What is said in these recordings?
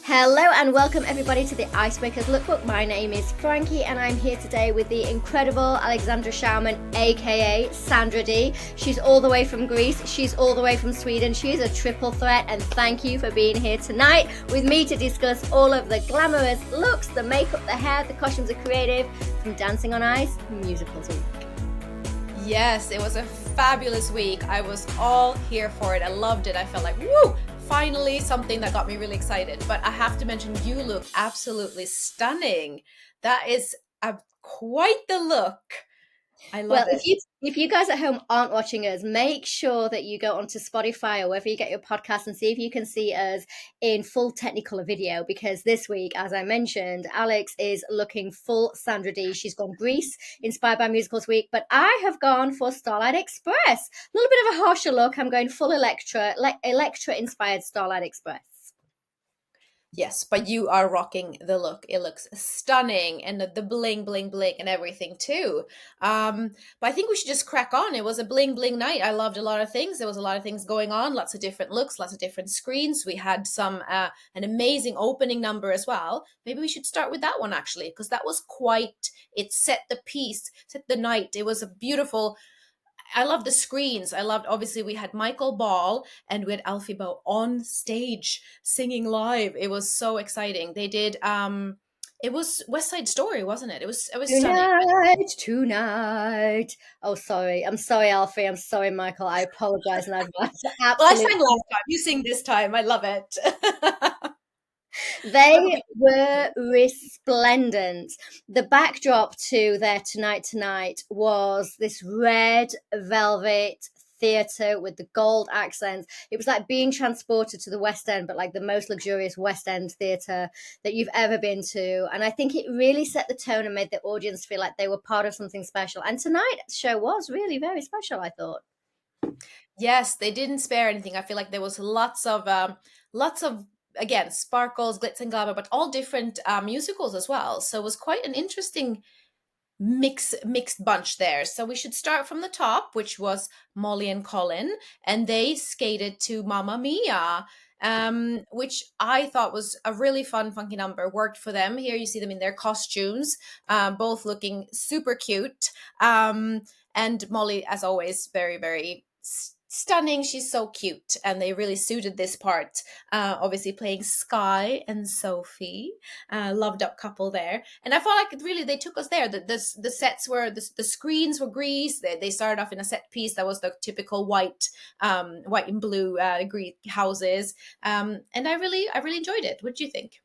Hello and welcome everybody to the Icebreakers Lookbook. My name is Frankie and I'm here today with the incredible Alexandra Schauman, aka Sandra D. She's all the way from Greece, she's all the way from Sweden, she is a triple threat, and thank you for being here tonight with me to discuss all of the glamorous looks, the makeup, the hair, the costumes are creative, from Dancing on Ice, musicals week. Yes, it was a fabulous week. I was all here for it. I loved it. I felt like, woo, finally something that got me really excited. But I have to mention, you look absolutely stunning. That is quite the look. I love it. If you guys at home aren't watching us, make sure that you go onto Spotify or wherever you get your podcast and see if you can see us in full Technicolor video, because this week, as I mentioned, Alex is looking full Sandra D. She's gone Grease, inspired by musicals week, but I have gone for Starlight Express. A little bit of a harsher look. I'm going full Electra inspired Starlight Express. Yes, but you are rocking the look. It looks stunning, and the bling, bling, bling, and everything too. But I think we should just crack on. It was a bling, bling night. I loved a lot of things. There was a lot of things going on, lots of different looks, lots of different screens. We had an amazing opening number as well. Maybe we should start with that one actually, because that was it set the piece, set the night. It was a beautiful. I love the screens. Obviously, we had Michael Ball and we had Alfie Boe on stage singing live. It was so exciting. They did, it was West Side Story, wasn't it? It was stunning. Tonight. Oh, sorry. I'm sorry, Alfie. I'm sorry, Michael. I apologize. And I've Well, I sang last time. You sing this time. I love it. They were resplendent. The backdrop to their Tonight was this red velvet theatre with the gold accents. It was like being transported to the West End, but like the most luxurious West End theatre that you've ever been to. And I think it really set the tone and made the audience feel like they were part of something special. And tonight's show was really very special, I thought. Yes, they didn't spare anything. I feel like there was lots of again, sparkles, glitz and glamour, but all different musicals as well. So it was quite an interesting mixed bunch there. So we should start from the top, which was Molly and Colin, and they skated to Mamma Mia. Which I thought was a really fun, funky number. Worked for them. Here you see them in their costumes, both looking super cute. And Molly, as always, very, very stunning. She's so cute, and they really suited this part. Obviously playing Sky and Sophie, loved up couple there. And I felt like really they took us there. The sets were the screens were Grease. They started off in a set piece that was the typical white and blue Greek houses. And I really enjoyed it. What do you think?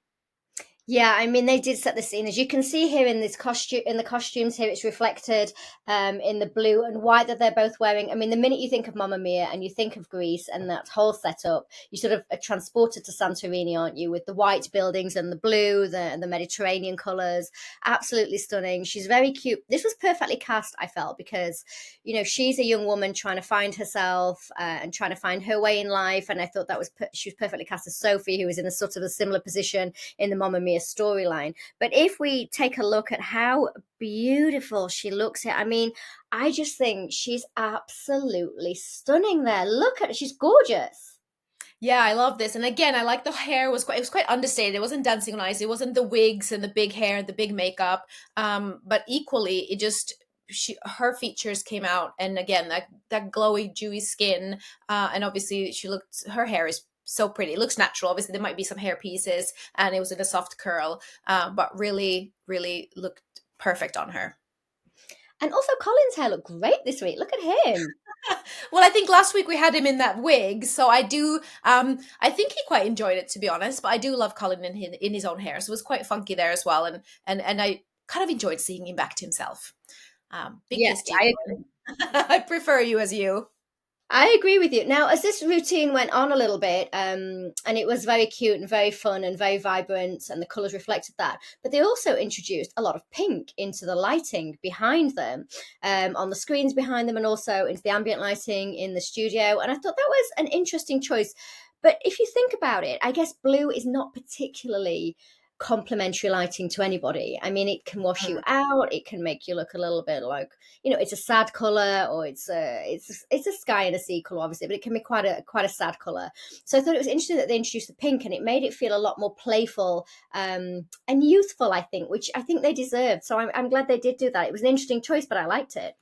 Yeah, I mean, they did set the scene. As you can see here in the costumes here, it's reflected in the blue and white that they're both wearing. I mean, the minute you think of Mamma Mia and you think of Greece and that whole setup, you sort of are transported to Santorini, aren't you? With the white buildings and the blue, the Mediterranean colours. Absolutely stunning. She's very cute. This was perfectly cast, I felt, because, you know, she's a young woman trying to find herself and trying to find her way in life. And I thought she was perfectly cast as Sophie, who was in a sort of a similar position in the Mamma Mia storyline. But if we take a look at how beautiful she looks here, I mean, I just think she's absolutely stunning there. Look at her, she's gorgeous. Yeah, I love this. And again, I like the hair it was quite understated. It wasn't Dancing on Ice. It wasn't the wigs and the big hair, the big makeup. But equally, her features came out, and again, that glowy, dewy skin, and obviously her hair is so pretty. It looks natural. Obviously, there might be some hair pieces, and it was in a soft curl, but really, really looked perfect on her. And also, Colin's hair looked great this week. Look at him. Well, I think last week we had him in that wig, so I do. I think he quite enjoyed it, to be honest. But I do love Colin in his own hair, so it was quite funky there as well, and I kind of enjoyed seeing him back to himself. Yes, I agree. I prefer you as you. I agree with you. Now, as this routine went on a little bit, and it was very cute and very fun and very vibrant, and the colours reflected that, but they also introduced a lot of pink into the lighting behind them, on the screens behind them, and also into the ambient lighting in the studio. And I thought that was an interesting choice. But if you think about it, I guess blue is not particularly complementary lighting to anybody. I mean, it can wash you out. It can make you look a little bit like, it's a sad color, or it's a sky and a sea color, obviously, but it can be quite a sad color. So I thought it was interesting that they introduced the pink, and it made it feel a lot more playful and youthful, I think, which I think they deserved. So I'm glad they did do that. It was an interesting choice, but I liked it.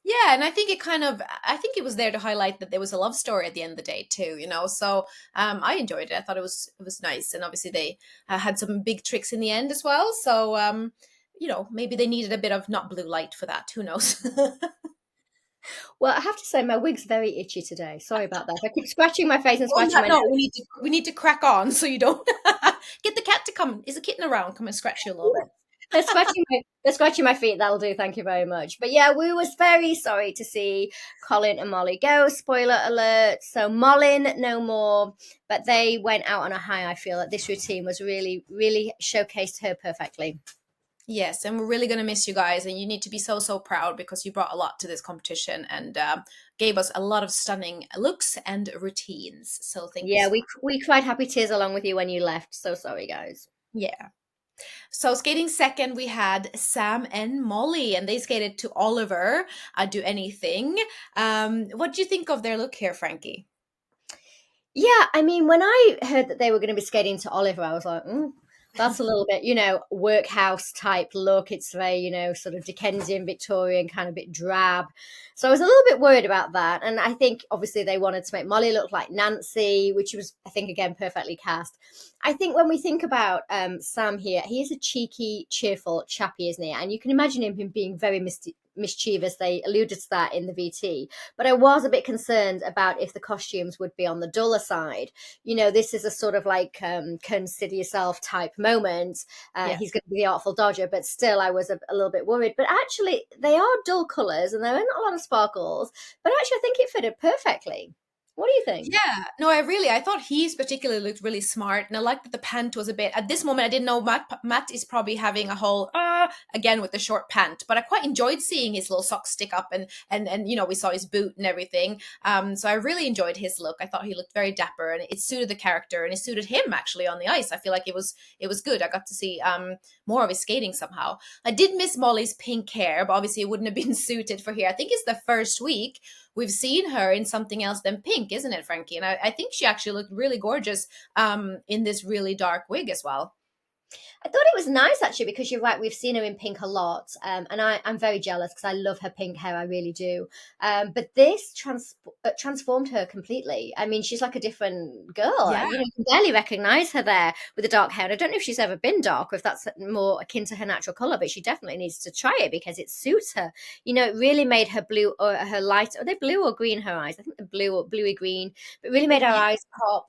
Yeah, and I think I think it was there to highlight that there was a love story at the end of the day too, you know. So I enjoyed it. I thought it was nice, and obviously they had some big tricks in the end as well. So maybe they needed a bit of not blue light for that. Who knows? Well, I have to say my wig's very itchy today. Sorry about that. I keep scratching my face and On scratching that my note, nose. we need to crack on so you don't get the cat to come. Is a kitten around? Come and scratch you a little bit. They're scratching my feet. That'll do. Thank you very much. But yeah, we was very sorry to see Colin and Molly go. Spoiler alert. So Molly no more. But they went out on a high. I feel that this routine was really, really showcased her perfectly. Yes, and we're really going to miss you guys, and you need to be so, so proud because you brought a lot to this competition and gave us a lot of stunning looks and routines. So thank you Yeah, so we cried happy tears along with you when you left. So sorry, guys. much. Yeah. So skating second, we had Sam and Molly, and they skated to Oliver, Do Anything. What do you think of their look here, Frankie? Yeah, I mean, when I heard that they were going to be skating to Oliver, I was like, that's a little bit, workhouse type look. It's very, sort of Dickensian, Victorian, kind of bit drab. So I was a little bit worried about that. And I think obviously they wanted to make Molly look like Nancy, which was, I think, again, perfectly cast. I think when we think about Sam here, he is a cheeky, cheerful chappy, isn't he? And you can imagine him being very mischievous. They alluded to that in the VT. But I was a bit concerned about if the costumes would be on the duller side. This is a sort of like consider yourself type moment. Yeah. He's going to be the Artful Dodger, but still I was a little bit worried. But actually, they are dull colours and there are not a lot of sparkles. But actually, I think it fitted perfectly. What do you think? Yeah, no, I thought he's particularly looked really smart, and I liked that the pant was a bit. At this moment, I didn't know Matt is probably having a whole again with the short pant, but I quite enjoyed seeing his little socks stick up, and we saw his boot and everything. So I really enjoyed his look. I thought he looked very dapper, and it suited the character, and it suited him actually on the ice. I feel like it was good. I got to see more of his skating somehow. I did miss Molly's pink hair, but obviously it wouldn't have been suited for here. I think it's the first week we've seen her in something else than pink, isn't it, Frankie? And I think she actually looked really gorgeous in this really dark wig as well. I thought it was nice actually because you're right. We've seen her in pink a lot, and I'm very jealous because I love her pink hair. I really do. But this transformed her completely. I mean, she's like a different girl. Yeah. You can barely recognize her there with the dark hair. And I don't know if she's ever been dark or if that's more akin to her natural color, but she definitely needs to try it because it suits her. It really made her blue or her light. Are they blue or green? Her eyes? I think they're blue or bluey green, but really made her eyes pop.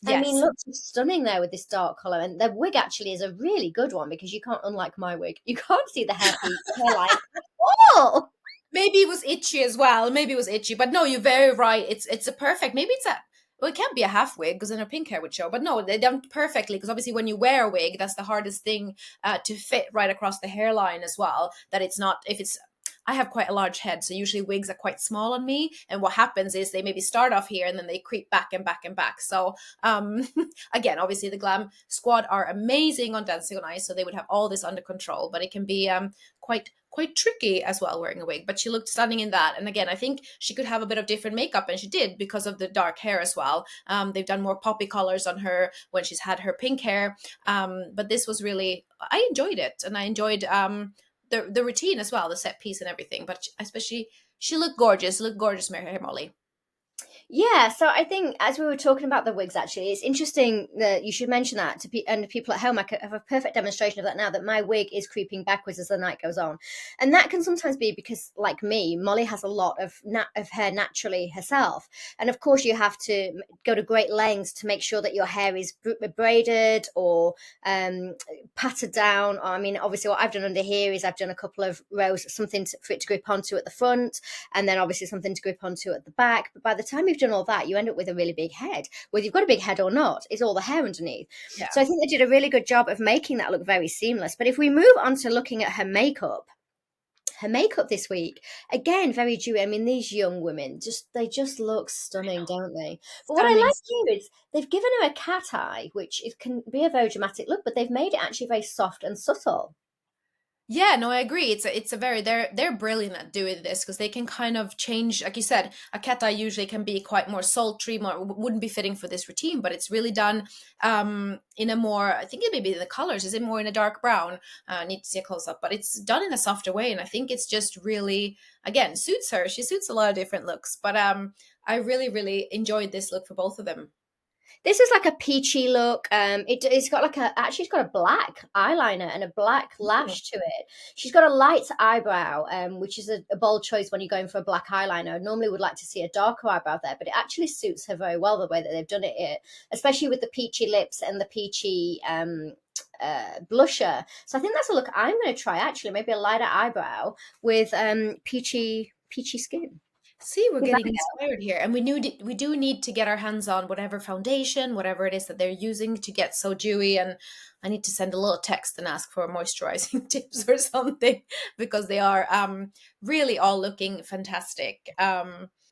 I mean, Yes. looks stunning there with this dark colour. And the wig actually is a really good one because you can't, unlike my wig, you can't see the hairline at all. Maybe it was itchy as well. Maybe it was itchy, but no, you're very right. It's a perfect. Maybe it's a. Well, it can't be a half wig because then her pink hair would show. But no, they done perfectly because obviously when you wear a wig, that's the hardest thing to fit right across the hairline as well. That it's not if it's. I have quite a large head, so usually wigs are quite small on me. And what happens is they maybe start off here and then they creep back and back and back. So again, obviously the glam squad are amazing on Dancing on Ice, so they would have all this under control. But it can be quite tricky as well wearing a wig. But she looked stunning in that. And again, I think she could have a bit of different makeup, and she did because of the dark hair as well. They've done more poppy colors on her when she's had her pink hair. But this was really, I enjoyed it, and I enjoyed the routine as well, the set piece and everything. But especially, she looked gorgeous. Looked gorgeous, Mary Molly. Yeah, so I think as we were talking about the wigs, actually, it's interesting that you should mention that and people at home. I have a perfect demonstration of that now. That my wig is creeping backwards as the night goes on, and that can sometimes be because, like me, Molly has a lot of hair naturally herself, and of course you have to go to great lengths to make sure that your hair is braided or patted down. Or, I mean, obviously, what I've done under here is I've done a couple of rows, something for it to grip onto at the front, and then obviously something to grip onto at the back. But by the time you've done all that, you end up with a really big head. Whether you've got a big head or not, it's all the hair underneath. Yeah. So I think they did a really good job of making that look very seamless. But if we move on to looking at her makeup, her makeup this week. Again, very dewy. I mean, these young women they just look I stunning, know. don't they? But what I Stunning. like here is they've given her a cat eye, which it can be a very dramatic look, but they've made it actually very soft and subtle. Yeah, no, I agree. It's a very they're brilliant at doing this because they can kind of change, like you said, a cat eye usually can be quite more sultry, more wouldn't be fitting for this routine, but it's really done in a more, I think it may be the colors, is it more in a dark brown? I need to see a close up, but it's done in a softer way, and I think it's just really again suits her. She suits a lot of different looks, but I really really enjoyed this look for both of them. This is like a peachy look. It's got like actually it's got a black eyeliner and a black Ooh. lash to it. She's got a light eyebrow, which is a bold choice when you're going for a black eyeliner. I normally would like to see a darker eyebrow there, but it actually suits her very well the way that they've done it here, especially with the peachy lips and the peachy blusher. So I think that's a look I'm going to try actually. Maybe a lighter eyebrow with peachy skin. See, we're Give that getting a go. inspired here, and we do need to get our hands on whatever foundation, whatever it is that they're using to get so dewy. And I need to send a little text and ask for moisturizing tips or something because they are really all looking fantastic.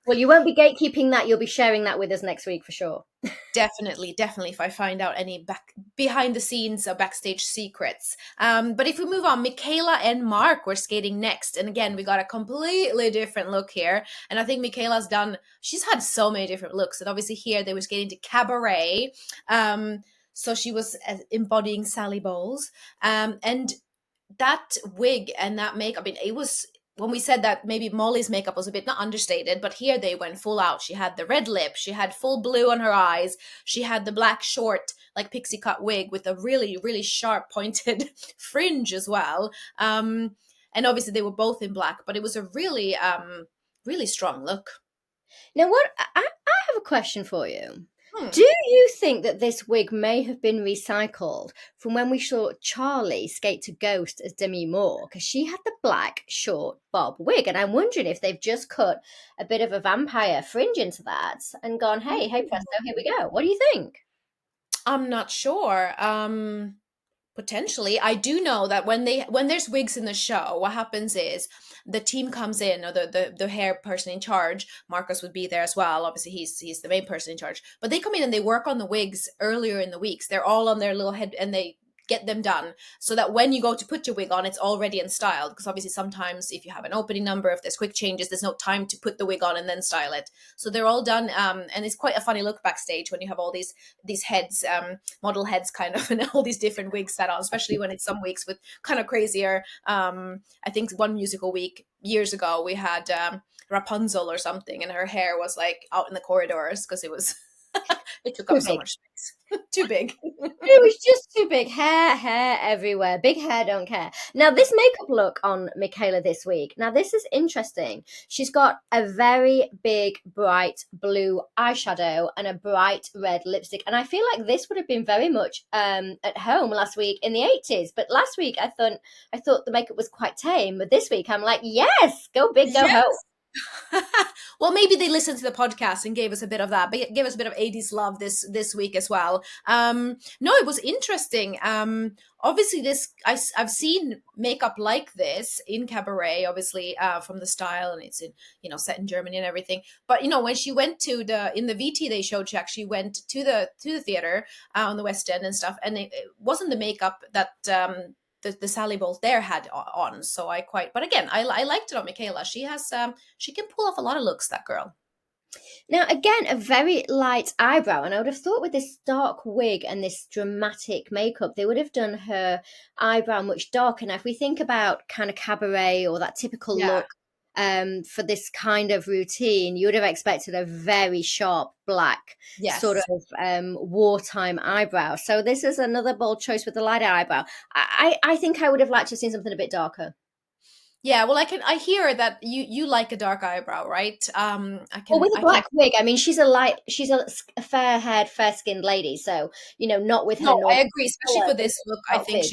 Well, you won't be gatekeeping that. You'll be sharing that with us next week for sure. Definitely, definitely. If I find out any back behind the scenes or backstage secrets. But if we move on, Michaela and Mark were skating next, and again, we got a completely different look here. And I think Michaela's done. She's had so many different looks, and obviously here they were skating to cabaret. So she was embodying Sally Bowles, and that wig and that makeup. I mean, it was when we said that maybe Molly's makeup was a bit not understated, but here they went full out. She had the red lip, she had full blue on her eyes, she had the black short like pixie cut wig with a really really sharp pointed fringe as well. And obviously they were both in black, but it was a really really strong look. Now, I have a question for you. Hmm. Do you think that this wig may have been recycled from when we saw Charlie skate to Ghost as Demi Moore? Because she had the black short bob wig, and I'm wondering if they've just cut a bit of a vampire fringe into that and gone, hey, presto, here we go. What do you think? I'm not sure. Potentially, I do know that when there's wigs in the show, what happens is the team comes in, or the hair person in charge. Marcus would be there as well. Obviously, he's the main person in charge. But they come in and they work on the wigs earlier in the weeks. They're all on their little head, and they get them done so that when you go to put your wig on, it's already in style. Because obviously, sometimes if you have an opening number, if there's quick changes, there's no time to put the wig on and then style it. So they're all done, and it's quite a funny look backstage when you have all these heads, model heads kind of, and all these different wigs set on, especially when it's some weeks with kind of crazier. I think one musical week years ago we had Rapunzel or something, and her hair was like out in the corridors because it was it took Too up so big. much space. Too big. It was just too big. Hair everywhere. Big hair, don't care. Now, this makeup look on Michaela this week. Now, this is interesting. She's got a very big, bright blue eyeshadow and a bright red lipstick. And I feel like this would have been very much at home last week in the 80s. But last week, I thought the makeup was quite tame. But this week, I'm like, yes, go big, go home. Yes. Well, maybe they listened to the podcast and gave us a bit of that, but gave us a bit of 80s love this week as well. No, it was interesting. Obviously, I've seen makeup like this in cabaret, obviously from the style, and it's in set in Germany and everything. But when she went to the in the VT they showed, she actually went to the theater on the West End and stuff, and it wasn't the makeup that the Sally Bolt there had on. So but again, I liked it on Michaela. She has she can pull off a lot of looks, that girl. Now, again, a very light eyebrow, and I would have thought with this dark wig and this dramatic makeup, they would have done her eyebrow much darker. Now, if we think about kind of cabaret or that typical Yeah. look for this kind of routine, you would have expected a very sharp black sort Yes. of wartime eyebrow. So this is another bold choice with the lighter eyebrow. I think I would have liked to have seen something a bit darker. Yeah, well, I hear that you like a dark eyebrow, right? Well, with a I can. black wig, I mean, she's a fair-haired, fair-skinned lady, so not with her No, I normal agree. Especially color, for but this look, I dark think wig.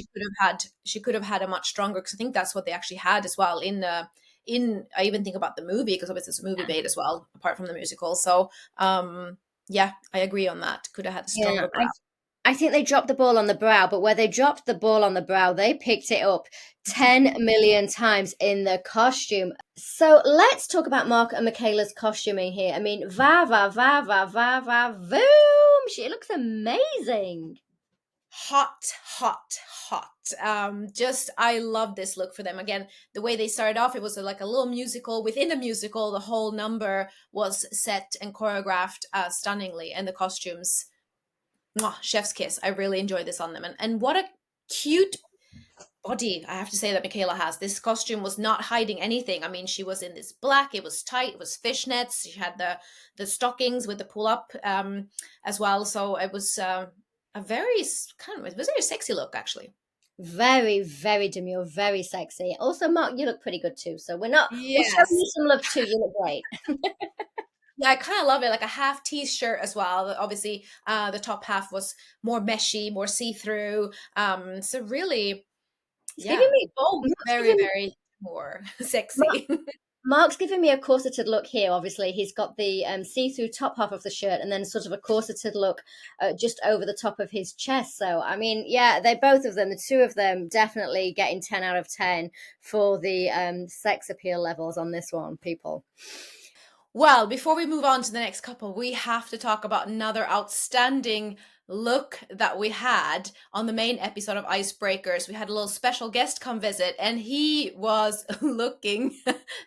she could have had a much stronger, because I think that's what they actually had as well in the in. I even think about the movie, because obviously it's a movie made as well, apart from the musical. So yeah, I agree on that. Could have had a Yeah, stronger brow. I think they dropped the ball on the brow, but where they dropped the ball on the brow, they picked it up 10 million times in the costume. So let's talk about Mark and Michaela's costuming here. I mean, va va va va va va boom! She looks amazing. Hot, hot, hot. Just I love this look for them. Again, the way they started off, it was like a little musical within a musical. The whole number was set and choreographed stunningly, and the costumes, mwah, chef's kiss. I really enjoyed this on them, and what a cute body I have to say that Michaela has. This costume was not hiding anything. I mean, she was in this black, it was tight, it was fishnets. She had the stockings with the pull up as well. So it was a very kind of, it was a very sexy look actually. Very, very demure, very sexy. Also, Mark, you look pretty good too. So we're showing Yes. you some love too. You look great. Yeah, I kind of love it. Like a half t-shirt as well. Obviously, the top half was more meshy, more see-through. So really, It's giving yeah, me, both Mark's very, giving me, very more Mark, sexy. Mark's giving me a corseted look here. Obviously, he's got the see-through top half of the shirt, and then sort of a corseted look just over the top of his chest. So, I mean, yeah, they both of them, the two of them, definitely getting 10 out of 10 for the sex appeal levels on this one, people. Well, before we move on to the next couple, we have to talk about another outstanding look that we had on the main episode of Icebreakers. We had a little special guest come visit, and he was looking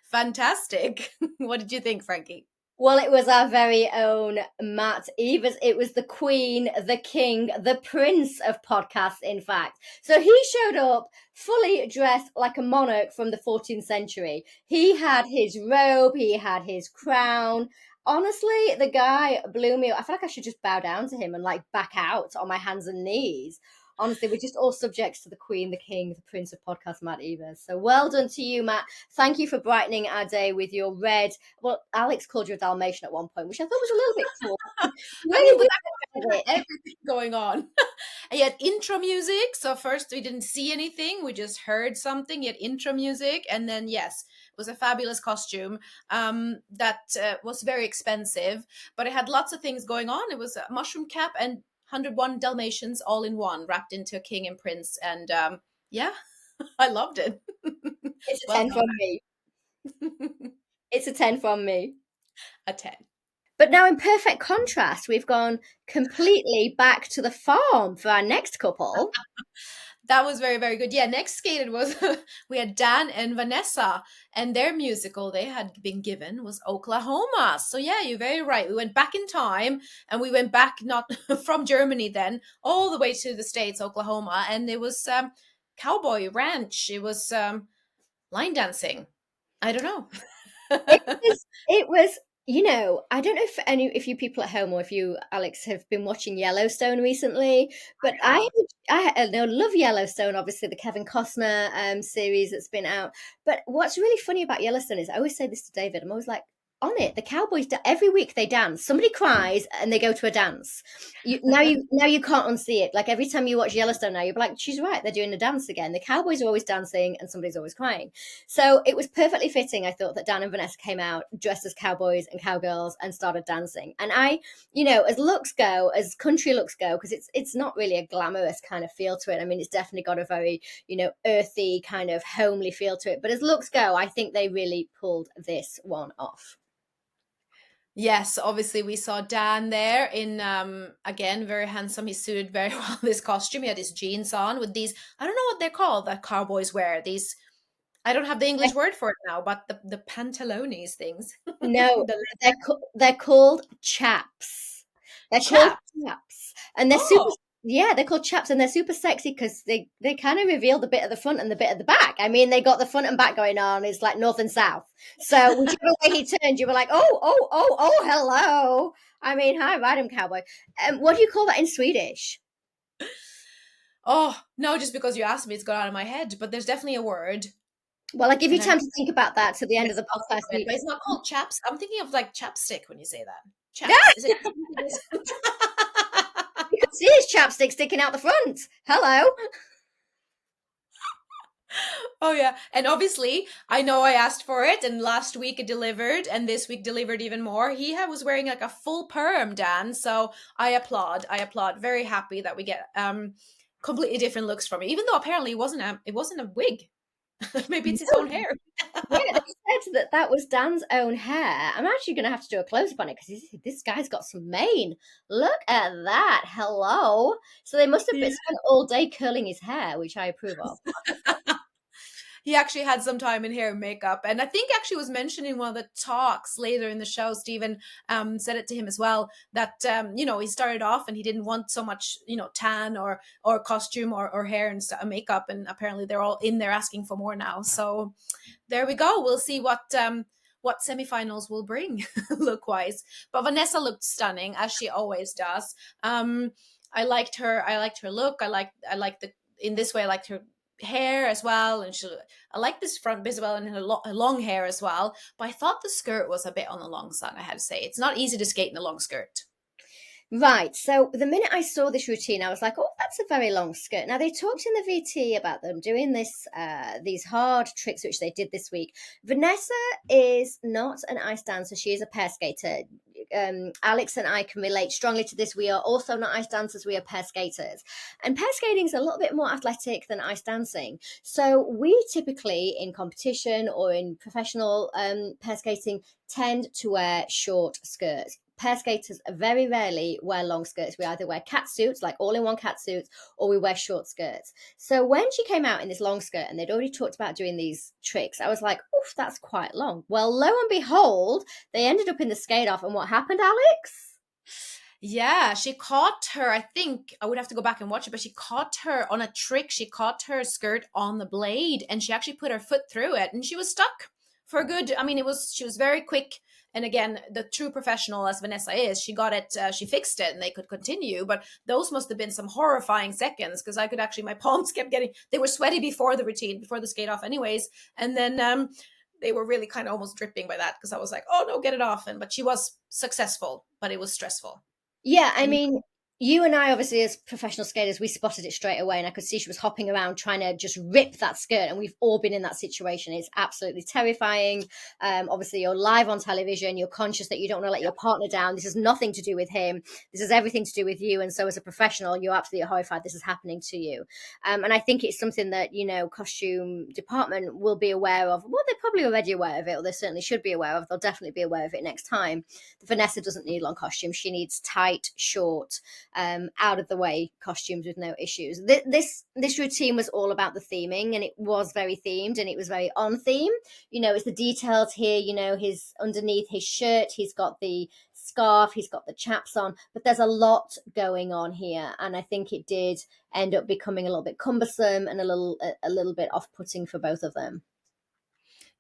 fantastic. What did you think, Frankie? Well, it was our very own Matt Evers. It was the queen, the king, the prince of podcasts, in fact. So he showed up fully dressed like a monarch from the 14th century. He had his robe, he had his crown. Honestly, the guy blew me. I feel like I should just bow down to him and like back out on my hands and knees. Honestly, we're just all subjects to the queen, the king, the prince of podcast, Matt Evers. So well done to you, Matt. Thank you for brightening our day with your red. Well, Alex called you a Dalmatian at one point, which I thought was a little bit cool. I mean, Really we weird. had everything going on. And you had intro music. So first we didn't see anything, we just heard something. You had intro music, and then yes, it was a fabulous costume that was very expensive, but it had lots of things going on. It was a mushroom cap and 101 Dalmatians all in one, wrapped into a king and prince, and yeah, I loved it. It's a Well 10 from done. me. It's a 10 from me. A 10. But now, in perfect contrast, we've gone completely back to the farm for our next couple. That was very, very good. Yeah, next skated was we had Dan and Vanessa, and their musical they had been given was Oklahoma. So yeah, you're very right. We went back in time, and we went back not from Germany then all the way to the States, Oklahoma, and it was cowboy ranch. It was line dancing. I don't know. It was, I don't know if you people at home or if you, Alex, have been watching Yellowstone recently, but I know, love Yellowstone, obviously the Kevin Costner series that's been out. But what's really funny about Yellowstone is I always say this to David. I'm always like, on it, the Cowboys every week they dance. Somebody cries and they go to a dance. Now you can't unsee it. Like every time you watch Yellowstone now, you're like, she's right, they're doing a dance again. The Cowboys are always dancing and somebody's always crying. So it was perfectly fitting, I thought, that Dan and Vanessa came out dressed as cowboys and cowgirls and started dancing. And as looks go, as country looks go, because it's not really a glamorous kind of feel to it. I mean, it's definitely got a very, earthy kind of homely feel to it. But as looks go, I think they really pulled this one off. Yes, obviously we saw Dan there in again very handsome. He suited very well this costume. He had his jeans on with these, I don't know what they're called that cowboys wear. These, I don't have the English word for it now, but the pantalones things. No, The they're called chaps. They're called chap. chaps, and they're super. Oh, Yeah, they're called chaps, and they're super sexy because they kind of reveal the bit at the front and the bit at the back. I mean, they got the front and back going on. It's like north and south. So whichever way he turned, you were like, oh, hello. I mean, hi, ride him, cowboy. What do you call that in Swedish? oh no, just because you asked me, it's gone out of my head. But there's definitely a word, Well, I give you and time to think about that to the end of yes, the I'll think podcast. of it. But it's not called chaps. I'm thinking of like chapstick when you say that. Chaps. Is it? You can see his chapstick sticking out the front. Hello. Oh yeah. And obviously, I know I asked for it and last week it delivered and this week delivered even more. Was wearing like a full perm, Dan. So I applaud. I applaud. Very happy that we get completely different looks from it. Even though apparently it wasn't a wig. Maybe it's his No, own hair. yeah, they said that that was Dan's own hair. I'm actually going to have to do a close up on it because this guy's got some mane. Look at that. Hello. So they must have Yeah. spent all day curling his hair, which I approve of. He actually had some time in hair and makeup. And I think actually was mentioned in one of the talks later in the show. Stephen said it to him as well that, he started off and he didn't want so much, tan or costume or hair and makeup. And apparently they're all in there asking for more now. So there we go. We'll see what semifinals will bring look wise. But Vanessa looked stunning as she always does. I liked her. I liked her look. I like the in this way. I liked her hair as well, and I like this front bit as well, and her long hair as well. But I thought the skirt was a bit on the long side. I had to say, it's not easy to skate in a long skirt. Right. So the minute I saw this routine, I was like, "Oh, that's a very long skirt." Now they talked in the VT about them doing these hard tricks which they did this week. Vanessa is not an ice dancer; she is a pair skater. Alex and I can relate strongly to this. We are also not ice dancers; we are pair skaters, and pair skating is a little bit more athletic than ice dancing. So we typically, in competition or in professional pair skating, tend to wear short skirts. Pair skaters very rarely wear long skirts. We either wear cat suits, like all in one cat suits, or we wear short skirts. So when she came out in this long skirt and they'd already talked about doing these tricks, I was like, oof, that's quite long. Well, lo and behold, they ended up in the skate off. And what happened, Alex? Yeah, she caught her. I think I would have to go back and watch it, but she caught her on a trick. She caught her skirt on the blade and she actually put her foot through it and she was stuck for a good. I mean, she was very quick. And again, the true professional as Vanessa is, she got it, she fixed it and they could continue. But those must have been some horrifying seconds because I could actually, my palms kept they were sweaty before the routine, before the skate off, anyways. And then, they were really kind of almost dripping by that because I was like, oh no, get it off. But she was successful, but it was stressful. Yeah, I And mean, you and I, obviously, as professional skaters, we spotted it straight away, and I could see she was hopping around trying to just rip that skirt. And we've all been in that situation. It's absolutely terrifying. Obviously, you're live on television. You're conscious that you don't want to let your partner down. This has nothing to do with him. This has everything to do with you. And so, as a professional, you're absolutely horrified this is happening to you. And I think it's something that costume department will be aware of. Well, they're probably already aware of it, or they certainly should be aware of. They'll definitely be aware of it next time. Vanessa doesn't need long costumes. She needs tight, short, out of the way costumes with no issues. This routine was all about the theming, and it was very themed, and it was very on theme. It's the details here. His underneath his shirt, he's got the scarf, he's got the chaps on, but there's a lot going on here, and I think it did end up becoming a little bit cumbersome and a little bit off-putting for both of them.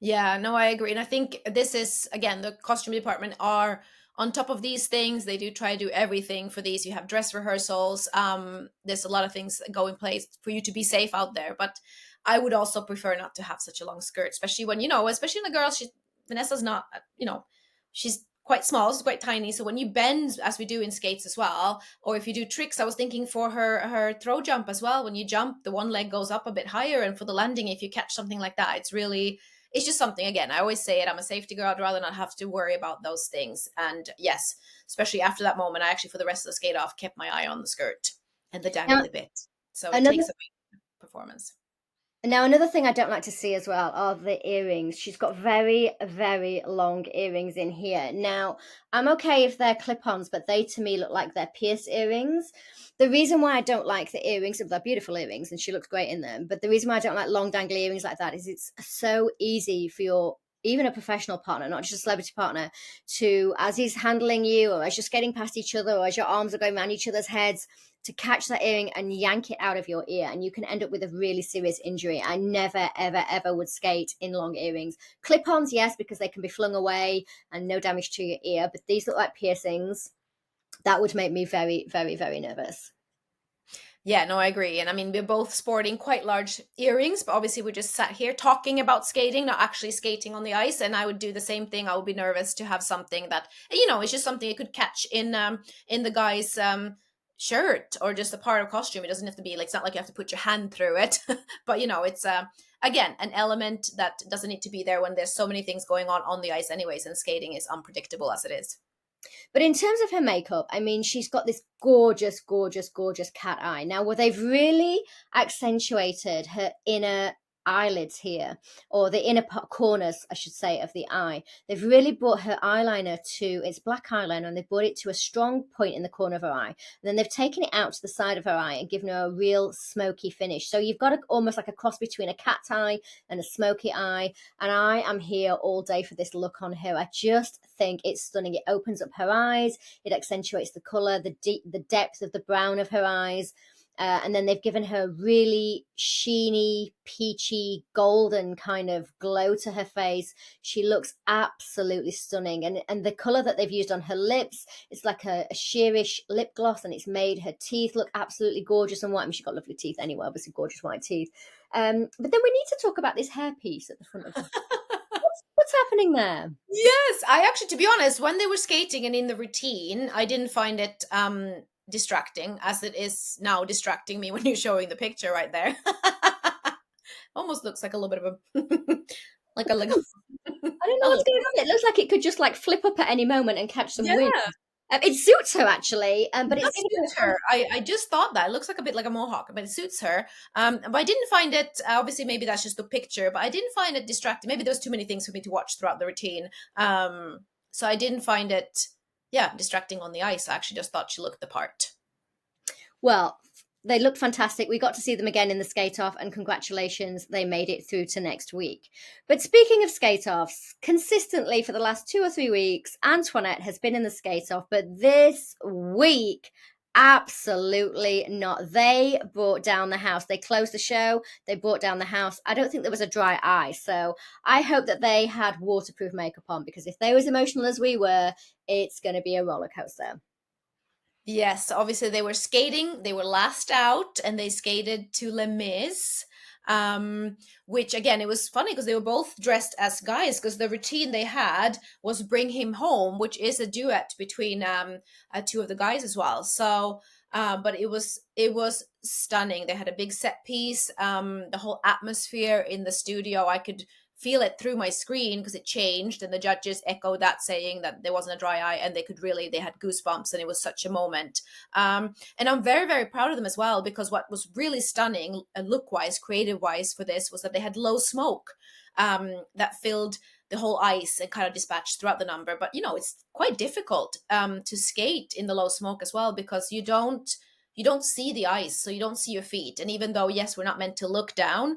yeah, no, I agree. And I think this is, again, the costume department are on top of these things. They do try to do everything for these. You have dress rehearsals. There's a lot of things that go in place for you to be safe out there. But I would also prefer not to have such a long skirt, especially when, especially in the girls, Vanessa's not, she's quite small, she's quite tiny. So when you bend, as we do in skates as well, or if you do tricks, I was thinking for her throw jump as well. When you jump, the one leg goes up a bit higher. And for the landing, if you catch something like that, it's just something. Again, I always say it, I'm a safety girl. I'd rather not have to worry about those things. And yes, especially after that moment, I actually, for the rest of the skate off, kept my eye on the skirt and the Now, dangly bit. So it another takes away performance. Now, another thing I don't like to see as well are the earrings. She's got very, very long earrings in here. Now, I'm okay if they're clip-ons, but they to me look like they're pierced earrings. The reason why I don't like the earrings, they're beautiful earrings and she looks great in them, but the reason why I don't like long dangly earrings like that is it's so easy for even a professional partner, not just a celebrity partner, to, as he's handling you or as you're skating past each other or as your arms are going around each other's heads, to catch that earring and yank it out of your ear, and you can end up with a really serious injury. I never, ever, ever would skate in long earrings. Clip-ons, yes, because they can be flung away and no damage to your ear, but these look like piercings. That would make me very, very, very nervous. Yeah, no, I agree. And I mean, we're both sporting quite large earrings, but obviously we just sat here talking about skating, not actually skating on the ice. And I would do the same thing. I would be nervous to have something that, it's just something you could catch in the guys' shirt or just a part of costume. It doesn't have to be like, it's not like you have to put your hand through it, but you know, it's again an element that doesn't need to be there when there's so many things going on the ice anyways, and skating is unpredictable as it is. But in terms of her makeup, I mean, she's got this gorgeous, gorgeous, gorgeous cat eye. Now, well, they've really accentuated her inner eyelids here, or the inner corners, I should say, of the eye. They've really brought her eyeliner to its black eyeliner, and they've brought it to a strong point in the corner of her eye. And then they've taken it out to the side of her eye and given her a real smoky finish. So you've got almost like a cross between a cat eye and a smoky eye. And I am here all day for this look on her. I just think it's stunning. It opens up her eyes, it accentuates the color, the depth of the brown of her eyes. And then they've given her really sheeny, peachy, golden kind of glow to her face. She looks absolutely stunning. And the color that they've used on her lips, it's like a sheerish lip gloss, and it's made her teeth look absolutely gorgeous and white. I mean, she's got lovely teeth anyway, obviously gorgeous white teeth. But then we need to talk about this hairpiece at the front of her. What's happening there? Yes, I actually, to be honest, when they were skating and in the routine, I didn't find it distracting as it is now distracting me when you're showing the picture right there. Almost looks like a little bit of a like a, I don't a know what's little. going on. It looks like it could just like flip up at any moment and catch some wind. Yeah, It suits her actually, it but it's does giving suit her. her. I just thought that it looks like a bit like a mohawk, but it suits her. But I didn't find it. Obviously, maybe that's just the picture, but I didn't find it distracting. Maybe there was too many things for me to watch throughout the routine. So I didn't find it, yeah, distracting on the ice. I actually just thought she looked the part. Well, they looked fantastic. We got to see them again in the skate off, and congratulations, they made it through to next week. But speaking of skate offs, consistently for the last 2 or 3 weeks, Antoinette has been in the skate off, but this week, absolutely not. They brought down the house. They closed the show, they brought down the house. I don't think there was a dry eye, so I hope that they had waterproof makeup on, because if they were as emotional as we were, it's going to be a roller coaster. Yes, obviously they were skating. They were last out, and they skated to Les Mis. Which again, it was funny because they were both dressed as guys because the routine they had was "Bring Him Home," which is a duet between two of the guys as well. So, but it was stunning. They had a big set piece. The whole atmosphere in the studio, I could feel it through my screen because it changed, and the judges echoed that, saying that there wasn't a dry eye, and they had goosebumps, and it was such a moment. And I'm very, very proud of them as well, because what was really stunning, look wise, creative wise, for this was that they had low smoke that filled the whole ice and kind of dispatched throughout the number. But it's quite difficult to skate in the low smoke as well, because you don't see the ice, so you don't see your feet. And even though, yes, we're not meant to look down,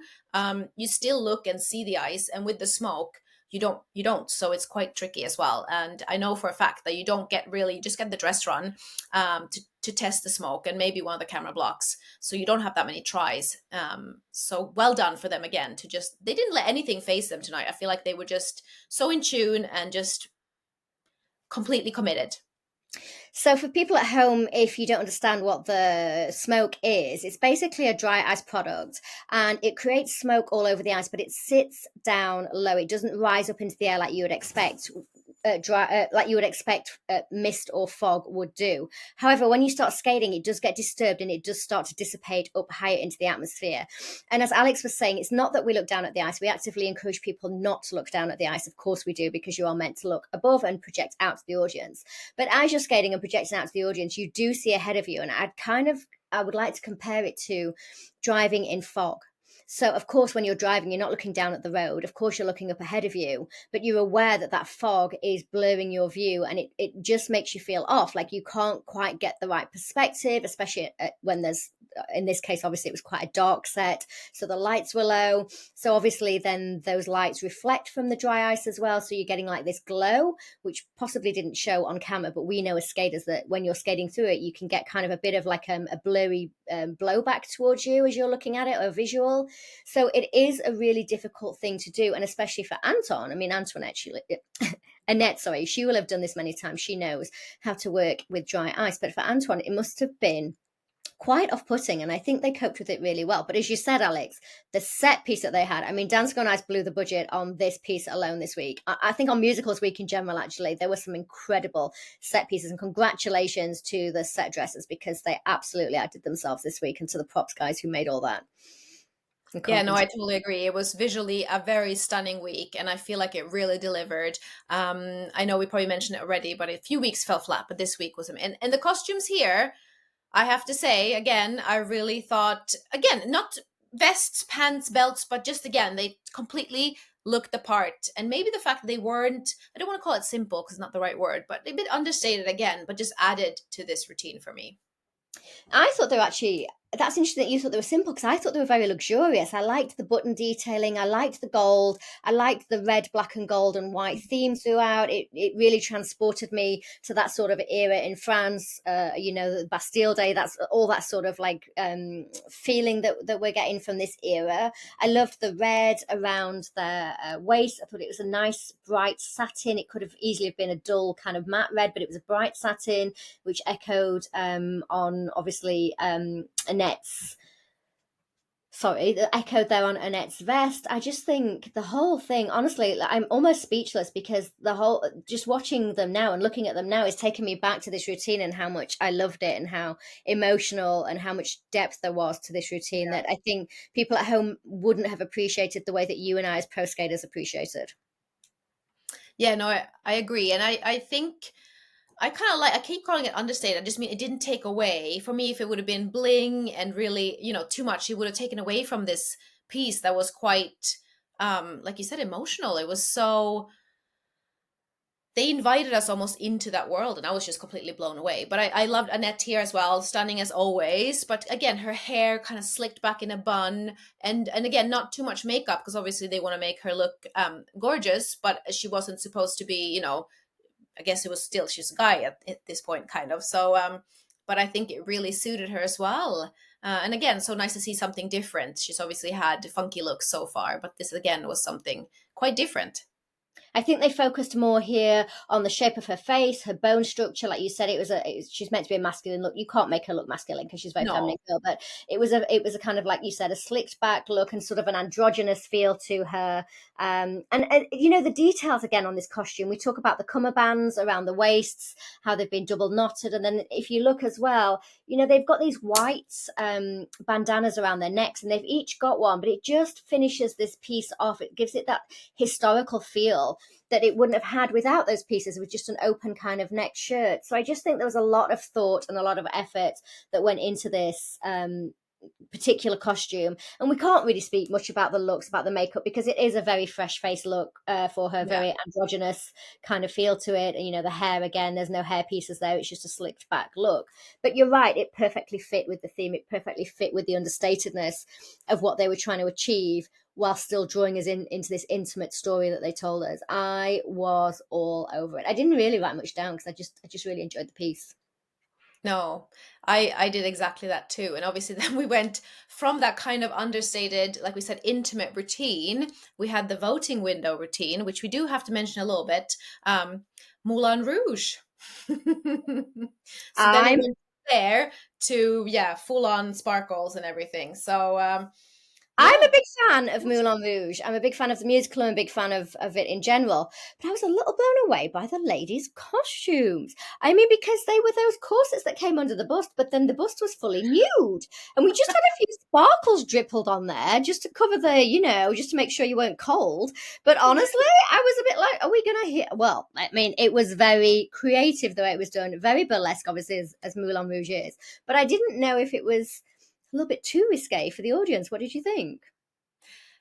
you still look and see the ice. And with the smoke, you don't. So it's quite tricky as well. And I know for a fact that you just get the dress run to test the smoke and maybe one of the camera blocks. So you don't have that many tries. So well done for them again they didn't let anything phase them tonight. I feel like they were just so in tune and just completely committed. So, for people at home, if you don't understand what the smoke is, it's basically a dry ice product, and it creates smoke all over the ice, but it sits down low. It doesn't rise up into the air like you would expect. Like you would expect mist or fog would do. However, when you start skating, it does get disturbed, and it does start to dissipate up higher into the atmosphere. And as Alex was saying, it's not that we look down at the ice. We actively encourage people not to look down at the ice. Of course we do, because you are meant to look above and project out to the audience. But as you're skating and projecting out to the audience, you do see ahead of you. And I would like to compare it to driving in fog. So, of course, when you're driving, you're not looking down at the road. Of course, you're looking up ahead of you, but you're aware that that fog is blurring your view, and it just makes you feel off, like you can't quite get the right perspective, especially when in this case, obviously, it was quite a dark set, so the lights were low. So, obviously, then those lights reflect from the dry ice as well. So, you're getting like this glow, which possibly didn't show on camera, but we know as skaters that when you're skating through it, you can get kind of a bit of like a blurry blowback towards you as you're looking at it, or visual. So it is a really difficult thing to do, and especially for Anton. I mean, Annette, sorry, she will have done this many times. She knows how to work with dry ice. But for Antoine, it must have been quite off-putting, and I think they coped with it really well. But as you said, Alex, the set piece that they had, I mean, Dancing on Ice blew the budget on this piece alone this week. I think on Musicals Week in general, actually, there were some incredible set pieces, and congratulations to the set dressers because they absolutely outdid themselves this week, and to the props guys who made all that. Yeah, no, I Incomparable. totally agree. It was visually a very stunning week, and I feel like it really delivered. I know we probably mentioned it already, but a few weeks fell flat, but this week was, and the costumes here, I have to say, again, I really thought, again, not vests, pants, belts, but just again, they completely looked the part. And maybe the fact that they weren't, I don't want to call it simple because it's not the right word, but a bit understated again, but just added to this routine for me. I thought they were actually. That's interesting that you thought they were simple because I thought they were very luxurious. I liked the button detailing. I liked the gold. I liked the red, black, and gold and white theme throughout. It really transported me to that sort of era in France. The Bastille Day. That's all that sort of like feeling that we're getting from this era. I loved the red around their waist. I thought it was a nice bright satin. It could have easily have been a dull kind of matte red, but it was a bright satin which echoed on obviously Annette's. Sorry, that echoed there on Annette's vest. I just think the whole thing, honestly, like, I'm almost speechless because the whole, just watching them now and looking at them now is taking me back to this routine and how much I loved it and how emotional and how much depth there was to this routine that I think people at home wouldn't have appreciated the way that you and I as pro skaters appreciated. Yeah, no, I agree. And I think I kind of like, I keep calling it understated. I just mean it didn't take away. For me, if it would have been bling and really, too much, it would have taken away from this piece that was quite, like you said, emotional. It was so, they invited us almost into that world, and I was just completely blown away. But I loved Annette here as well, stunning as always. But again, her hair kind of slicked back in a bun, and again, not too much makeup because obviously they want to make her look gorgeous, but she wasn't supposed to be, I guess it was still, she's a guy at this point, kind of. So, but I think it really suited her as well. And again, so nice to see something different. She's obviously had funky looks so far, but this again was something quite different. I think they focused more here on the shape of her face, her bone structure. Like you said, she's meant to be a masculine look. You can't make her look masculine because she's a very feminine No. girl. But it was a kind of, like you said, a slicked back look and sort of an androgynous feel to her. And the details again on this costume. We talk about the cummerbunds around the waists, how they've been double knotted, and then if you look as well, they've got these white bandanas around their necks, and they've each got one, but it just finishes this piece off. It gives it that historical feel that it wouldn't have had without those pieces with just an open kind of neck shirt. So I just think there was a lot of thought and a lot of effort that went into this particular costume. And we can't really speak much about the looks, about the makeup, because it is a very fresh face look for her, Yeah. very androgynous kind of feel to it. And, the hair, again, there's no hair pieces there. It's just a slicked back look. But you're right, it perfectly fit with the theme. It perfectly fit with the understatedness of what they were trying to achieve while still drawing us into this intimate story that they told us. I was all over it. I didn't really write much down because I just really enjoyed the piece. No, I did exactly that too. And obviously then we went from that kind of understated, like we said, intimate routine. We had the voting window routine, which we do have to mention a little bit. Moulin Rouge. So then it I'm went there to, yeah, full on sparkles and everything. So I'm yeah. a big fan of Moulin Rouge. I'm a big fan of the musical. I'm a big fan of it in general. But I was a little blown away by the ladies' costumes. I mean, because they were those corsets that came under the bust, but then the bust was fully nude. And we just had a few sparkles drippled on there just to cover just to make sure you weren't cold. But honestly, I was a bit like, are we going to hear? Well, I mean, it was very creative the way it was done, very burlesque, obviously, as Moulin Rouge is. But I didn't know if it was a little bit too risque for the audience. What did you think?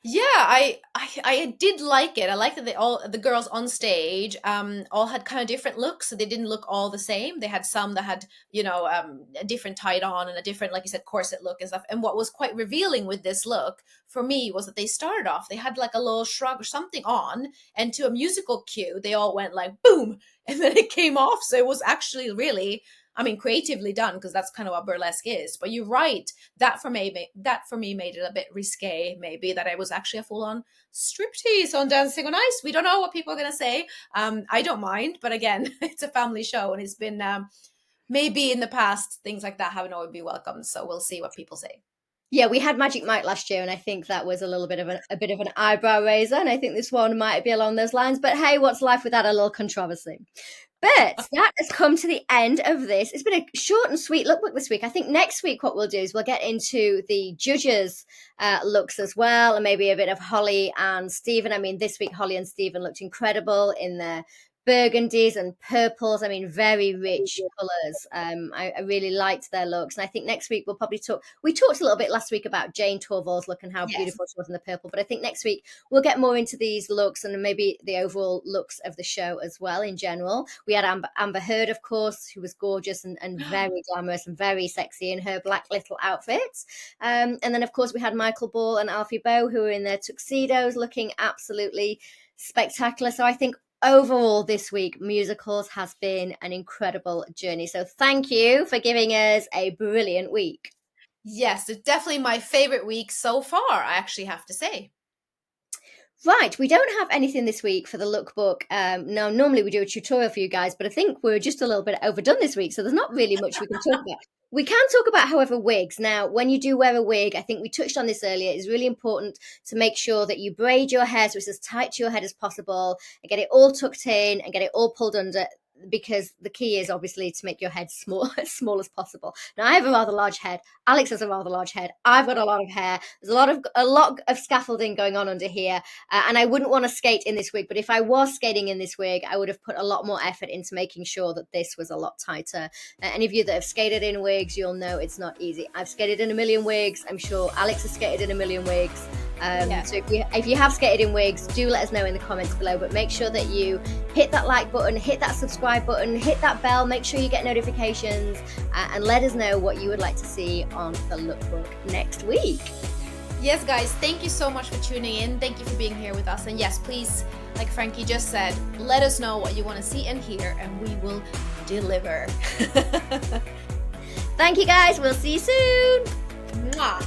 Yeah, I did like it. I like that the girls on stage all had kind of different looks, so they didn't look all the same. They had some that had, a different tied on and a different, like you said, corset look and stuff. And what was quite revealing with this look for me was that they started off, they had like a little shrug or something on, and to a musical cue, they all went like boom, and then it came off. So it was actually really, I mean, creatively done because that's kind of what burlesque is. But you're right, that for me made it a bit risque, maybe that I was actually a full-on striptease on Dancing on Ice. We don't know what people are going to say. I don't mind, but again, it's a family show, and it's been maybe in the past things like that haven't always been welcomed. So we'll see what people say. Yeah, we had Magic Mike last year, and I think that was a little bit of a bit of an eyebrow raiser, and I think this one might be along those lines. But hey, what's life without a little controversy? But that has come to the end of this. It's been a short and sweet lookbook this week. I think next week what we'll do is we'll get into the judges' looks as well, and maybe a bit of Holly and Stephen. I mean, this week Holly and Stephen looked incredible in their burgundies and purples. I mean, very rich colours. I really liked their looks. And I think next week we'll probably talk. We talked a little bit last week about Jane Torval's look and how Yes. beautiful she was in the purple. But I think next week we'll get more into these looks and maybe the overall looks of the show as well in general. We had Amber Heard, of course, who was gorgeous and very glamorous and very sexy in her black little outfits. And then, of course, we had Michael Ball and Alfie Boe, who were in their tuxedos looking absolutely spectacular. So I think overall this week, musicals has been an incredible journey. So thank you for giving us a brilliant week. Yes, it's definitely my favorite week so far, I actually have to say. Right, we don't have anything this week for the lookbook. Now, normally we do a tutorial for you guys, but I think we're just a little bit overdone this week, so there's not really much we can talk about. We can talk about, however, wigs. Now, when you do wear a wig, I think we touched on this earlier, it's really important to make sure that you braid your hair so it's as tight to your head as possible and get it all tucked in and get it all pulled under, because the key is obviously to make your head small as small as possible. Now, I have a rather large head. Alex has a rather large head. I've got a lot of hair. There's a lot of scaffolding going on under here, and I wouldn't want to skate in this wig. But if I was skating in this wig, I would have put a lot more effort into making sure that this was a lot tighter. Any of you that have skated in wigs, you'll know it's not easy. I've skated in a million wigs. I'm sure Alex has skated in a million wigs. Yes. So if you have skated in wigs, do let us know in the comments below. But make sure that you hit that like button, hit that subscribe button, hit that bell, make sure you get notifications, and let us know what you would like to see on the lookbook next week. Yes, guys, thank you so much for tuning in. Thank you for being here with us. And yes, please, like Frankie just said, let us know what you want to see and hear, and we will deliver. Thank you, guys. We'll see you soon. Mwah.